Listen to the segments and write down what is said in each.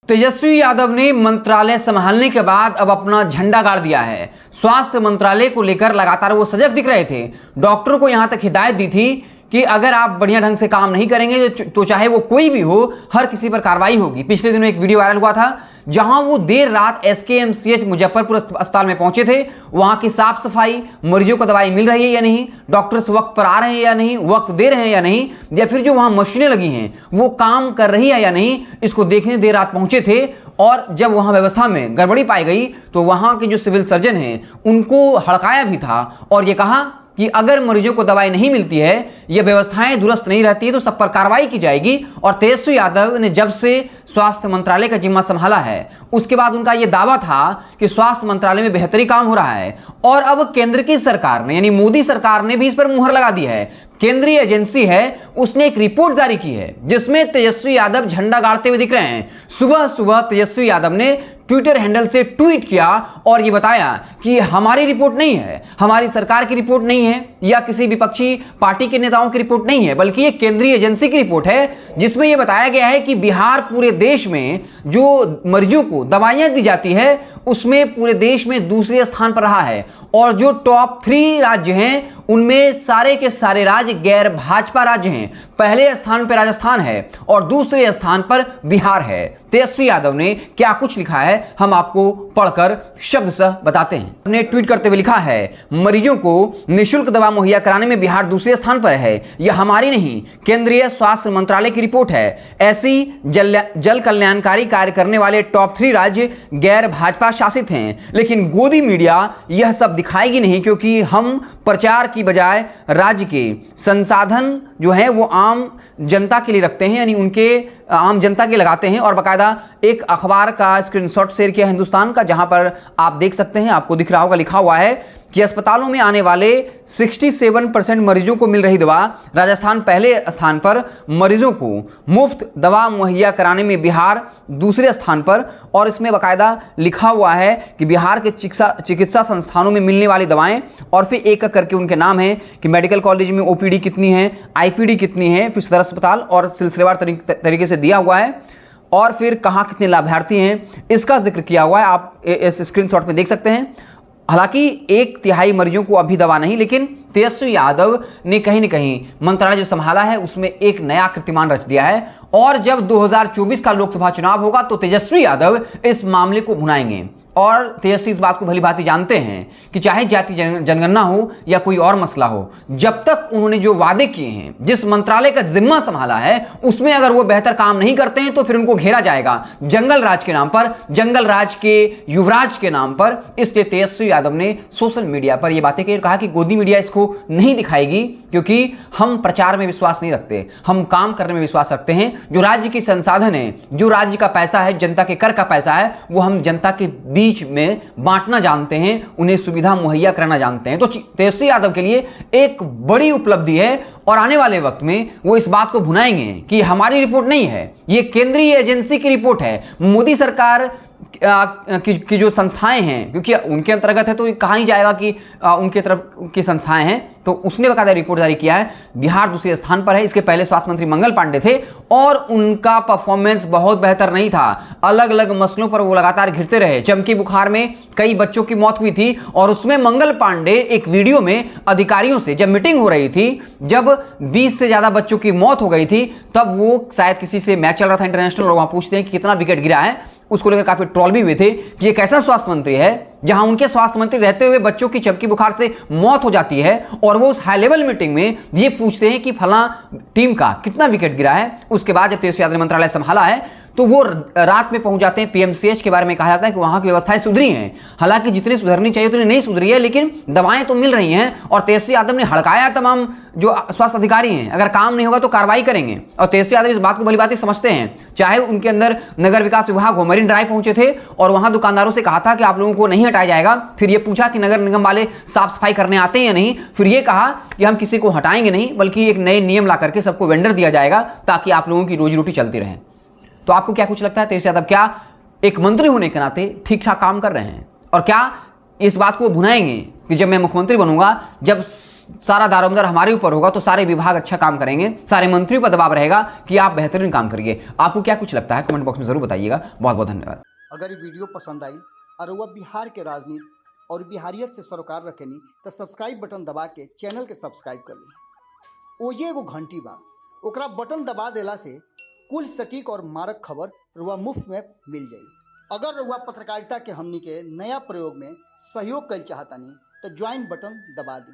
तेजस्वी यादव ने मंत्रालय संभालने के बाद अब अपना झंडा गाड़ दिया है। स्वास्थ्य मंत्रालय को लेकर लगातार वो सजग दिख रहे थे। डॉक्टर को यहां तक हिदायत दी थी कि अगर आप बढ़िया ढंग से काम नहीं करेंगे तो चाहे वो कोई भी हो, हर किसी पर कार्रवाई होगी। पिछले दिनों एक वीडियो वायरल हुआ था जहां वो देर रात SKMCH मुजफ्फरपुर अस्पताल में पहुंचे थे। वहां की साफ सफाई, मरीजों को दवाई मिल रही है या नहीं, डॉक्टर्स वक्त पर आ रहे हैं या नहीं, वक्त दे रहे हैं या नहीं, या फिर जो वहां मशीनें लगी हैं वो काम कर रही है या नहीं, इसको देखने देर रात पहुंचे थे। और जब वहां व्यवस्था में गड़बड़ी पाई गई तो वहां के जो सिविल सर्जन हैं उनको हड़काया भी था और ये कहा कि अगर मरीजों को दवाई नहीं मिलती है या व्यवस्थाएं दुरुस्त नहीं रहती है तो सब पर कार्रवाई की जाएगी। और तेजस्वी यादव ने जब से स्वास्थ्य मंत्रालय का जिम्मा संभाला है उसके बाद उनका यह दावा था कि स्वास्थ्य मंत्रालय में बेहतरी काम हो रहा है। और अब केंद्र की सरकार ने यानी मोदी सरकार ने भी इस पर मुहर लगा दी है। केंद्रीय एजेंसी है उसने एक रिपोर्ट जारी की है जिसमें तेजस्वी यादव झंडा गाड़ते हुए दिख रहे हैं। सुबह सुबह तेजस्वी यादव ने ट्विटर हैंडल से ट्वीट किया और यह बताया कि हमारी रिपोर्ट नहीं है, हमारी सरकार की रिपोर्ट नहीं है या किसी विपक्षी पार्टी के नेताओं की रिपोर्ट नहीं है, बल्कि यह केंद्रीय एजेंसी की रिपोर्ट है जिसमें यह बताया गया है कि बिहार पूरे देश में जो मरीजों को दवाइयां दी जाती है उसमें पूरे देश में दूसरे स्थान पर रहा है। और जो टॉप 3 राज्य हैं उनमें सारे के सारे राज्य गैर भाजपा राज्य हैं। पहले स्थान पर राजस्थान है और दूसरे स्थान पर बिहार है। तेजस्वी यादव ने क्या कुछ लिखा है हम आपको पढ़कर शब्दशः बताते हैं। उन्होंने ट्वीट करते हुए लिखा है, मरीजों को निःशुल्क दवा मुहैया कराने में बिहार दूसरे स्थान पर है। यह हमारी नहीं, केंद्रीय स्वास्थ्य मंत्रालय की रिपोर्ट है। ऐसी जल कल्याणकारी कार्य करने वाले टॉप 3 राज्य गैर भाजपा शासित हैं, लेकिन गोदी मीडिया यह सब दिखाएगी नहीं क्योंकि हम प्रचार की बजाय राज्य के संसाधन जो है वो आम जनता के लिए रखते हैं, यानी उनके आम जनता के लगाते हैं। और बाकायदा एक अखबार का स्क्रीनशॉट शेयर किया हिंदुस्तान का जहां पर आप देख सकते हैं, आपको दिख रहा होगा, लिखा हुआ है कि अस्पतालों में आने वाले 67% मरीजों को मिल रही दवा। राजस्थान पहले स्थान पर, मरीजों को मुफ्त दवा मुहैया कराने में बिहार दूसरे स्थान पर। और इसमें बाकायदा लिखा हुआ है कि बिहार के चिकित्सा संस्थानों में मिलने वाली दवाएं और फिर एक करके उनके नाम हैं कि मेडिकल कॉलेज में OPD कितनी है, IPD कितनी है, फिर सदर अस्पताल और सिलसिलेवार तरीके से दिया हुआ है और फिर कहाँ कितने लाभार्थी हैं इसका जिक्र किया हुआ है। आप इस स्क्रीनशॉट में देख सकते हैं। हालांकि 1/3 मरीजों को अभी दवा नहीं, लेकिन तेजस्वी यादव ने कहीं न कहीं मंत्रालय जो संभाला है उसमें एक नया कीर्तिमान रच दिया है। और जब 2024 का लोकसभा चुनाव होगा तो तेजस्वी यादव इस मामले को भुनाएंगे। और तेजस्वी इस बात को भली भांति जानते हैं कि चाहे जाति जनगणना हो या कोई और मसला हो, जब तक उन्होंने जो वादे किए हैं, जिस मंत्रालय का जिम्मा संभाला है, उसमें अगर वो बेहतर काम नहीं करते हैं तो फिर उनको घेरा जाएगा जंगल राज के नाम पर, जंगल राज के युवराज के नाम पर। इसलिए तेजस्वी यादव ने सोशल मीडिया पर यह बातें कहा कि गोदी मीडिया इसको नहीं दिखाएगी क्योंकि हम प्रचार में विश्वास नहीं रखते, हम काम करने में विश्वास रखते हैं। जो राज्य की संसाधन है, जो राज्य का पैसा है, जनता के कर का पैसा है, वो हम जनता के बीच में बांटना जानते हैं, उन्हें सुविधा मुहैया कराना जानते हैं। तो तेजस्वी यादव के लिए एक बड़ी उपलब्धि है और आने वाले वक्त में वो इस बात को भुनाएंगे कि हमारी रिपोर्ट नहीं है, ये केंद्रीय एजेंसी की रिपोर्ट है। मोदी सरकार की जो संस्थाएं हैं, क्योंकि उनके अंतर्गत है तो कहा ही जाएगा कि उनके तरफ की संस्थाएं हैं, तो उसने बकायदा रिपोर्ट जारी किया है। बिहार दूसरे स्थान पर है। इसके पहले स्वास्थ्य मंत्री मंगल पांडे थे और उनका परफॉर्मेंस बहुत बेहतर नहीं था। अलग अलग मसलों पर वो लगातार घिरते रहे। चमकी बुखार में कई बच्चों की मौत हुई थी और उसमें मंगल पांडे एक वीडियो में अधिकारियों से जब मीटिंग हो रही थी, जब 20 से ज्यादा बच्चों की मौत हो गई थी, तब वो शायद किसी से मैच चल रहा था इंटरनेशनल और वहां पूछते हैं कि कितना विकेट गिरा है। उसको लेकर काफी ट्रोल भी हुए थे कि ये कैसा स्वास्थ्य मंत्री है जहां उनके स्वास्थ्य मंत्री रहते हुए बच्चों की चमकी बुखार से मौत हो जाती है और वो उस हाई लेवल मीटिंग में ये पूछते हैं कि फला टीम का कितना विकेट गिरा है। उसके बाद जब तेजस्वी यादव ने मंत्रालय संभाला है तो वो रात में पहुंच जाते हैं। PMCH के बारे में कहा जाता है कि वहां की व्यवस्थाएं सुधरी हैं, हालांकि जितनी सुधरनी चाहिए उतनी नहीं सुधरी है, लेकिन दवाएं तो मिल रही हैं। और तेजस्वी यादव ने हड़काया तमाम जो स्वास्थ्य अधिकारी हैं, अगर काम नहीं होगा तो कार्रवाई करेंगे। और तेजस्वी यादव इस बात को भली भांति समझते हैं। चाहे उनके अंदर नगर विकास विभाग हो, मरीन ड्राइव पहुंचे थे और वहां दुकानदारों से कहा था कि आप लोगों को नहीं हटाया जाएगा। फिर ये पूछा कि नगर निगम वाले साफ सफाई करने आते हैं या नहीं, फिर ये कहा कि हम किसी को हटाएंगे नहीं, बल्कि एक नए नियम ला करके सबको वेंडर दिया जाएगा ताकि आप लोगों की रोजी रोटी चलती रहे। तो आपको क्या कुछ लगता है, तेजस्वी यादव क्या एक मंत्री होने के नाते ठीक ठाक काम कर रहे हैं और क्या इस बात को भुनाएंगे कि जब मैं मुख्यमंत्री बनूंगा, जब सारा दारोमदार हमारे ऊपर होगा तो सारे विभाग अच्छा काम करेंगे, सारे मंत्रियों पर दबाव रहेगा कि आप बेहतरीन काम करिए। आपको क्या कुछ लगता है कमेंट बॉक्स में जरूर बताइएगा। बहुत बहुत धन्यवाद। अगर ये वीडियो पसंद आई और वह बिहार के राजनीति और बिहारियत से सरोकार रखेनी तो सब्सक्राइब बटन दबा के चैनल के सब्सक्राइब कर ली। ओजे एगो घंटी बा, ओकरा बटन दबा देला से कुल सटीक और मारक खबर रुआ मुफ्त में मिल जाई। अगर रुआ पत्रकारिता के हमनी के नया प्रयोग में सहयोग कर चाहतानी तो ज्वाइन बटन दबा दी।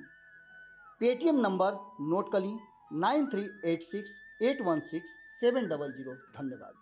पेटीएम नंबर नोट कर ली 9386816700। धन्यवाद।